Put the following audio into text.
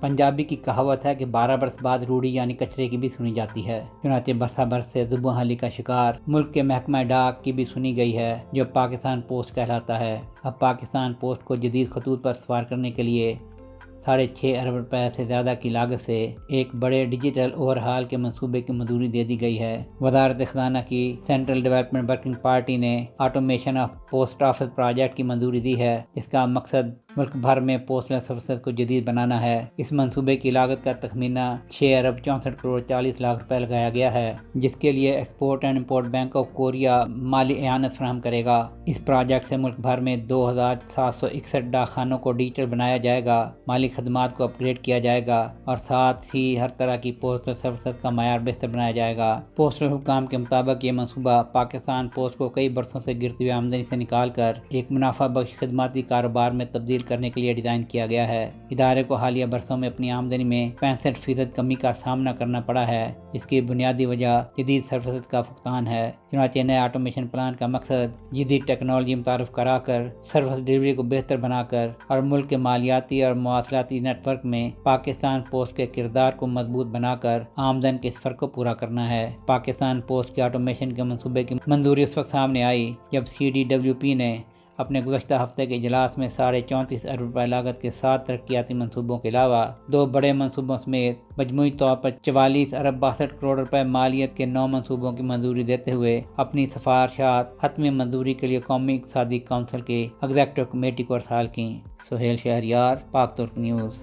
پنجابی کی کہاوت ہے کہ 12 برس بعد روڑی یعنی کچرے کی بھی سنی جاتی ہے۔ چنانچہ برسہ برس سے زبوں حالی کا شکار ملک کے محکمہ ڈاک کی بھی سنی گئی ہے، جو پاکستان پوسٹ کہلاتا ہے۔ اب پاکستان پوسٹ کو جدید خطوط پر سوار کرنے کے لیے 6.5 ارب روپے سے زیادہ کی لاگت سے ایک بڑے ڈیجیٹل اوورہال کے منصوبے کی منظوری دے دی گئی ہے۔ وزارت خزانہ کی سینٹرل ڈیولپمنٹ ورکنگ پارٹی نے automation of post office project کی منظوری دی ہے، جس کا مقصد ملک بھر میں پوسٹل سروسز کو جدید بنانا ہے۔ اس منصوبے کی لاگت کا تخمینہ 6 ارب 64 کروڑ 40 لاکھ روپے لگایا گیا ہے، جس کے لیے export and import bank of Korea مالی اعانت فراہم کرے گا۔ اس پروجیکٹ سے ملک بھر میں 2761 ڈاک خانوں کو ڈیجیٹل بنایا جائے گا، مالی خدمات کو اپ گریڈ کیا جائے گا اور ساتھ ہی ہر طرح کی پوسٹل سروسز کا معیار بہتر بنایا جائے گا۔ پوسٹل حکام کے مطابق یہ منصوبہ پاکستان پوسٹ کو کئی برسوں سے گرتی ہوئی آمدنی سے نکال کر ایک منافع بخش خدماتی کاروبار میں تبدیل کرنے کے لیے ڈیزائن کیا گیا ہے۔ ادارے کو حالیہ برسوں میں اپنی آمدنی میں 65% کمی کا سامنا کرنا پڑا ہے، جس کی بنیادی وجہ جدید سروسز کا فقدان ہے۔ چنانچہ نئے آٹومیشن پلان کا مقصد جدید ٹیکنالوجی متعارف کرا کر سروس ڈلیوری کو بہتر بنا کر اور ملک کے مالیاتی اور مواصلاتی نیٹ ورک میں پاکستان پوسٹ کے کردار کو مضبوط بنا کر آمدن کے اس فرق کو پورا کرنا ہے۔ پاکستان پوسٹ کے آٹومیشن کے منصوبے کی منظوری اس وقت سامنے آئی جب CDWP نے اپنے گزشتہ ہفتے کے اجلاس میں 34.5 ارب روپے لاگت کے 7 ترقیاتی منصوبوں کے علاوہ 2 بڑے منصوبوں سمیت مجموعی طور پر 44 ارب 62 کروڑ روپے مالیت کے 9 منصوبوں کی منظوری دیتے ہوئے اپنی سفارشات حتمی منظوری کے لیے قومی اقتصادی کونسل کی ایگزیکٹو کمیٹی کو ارسال کیں۔ سہیل شہریار، پاک ترک نیوز۔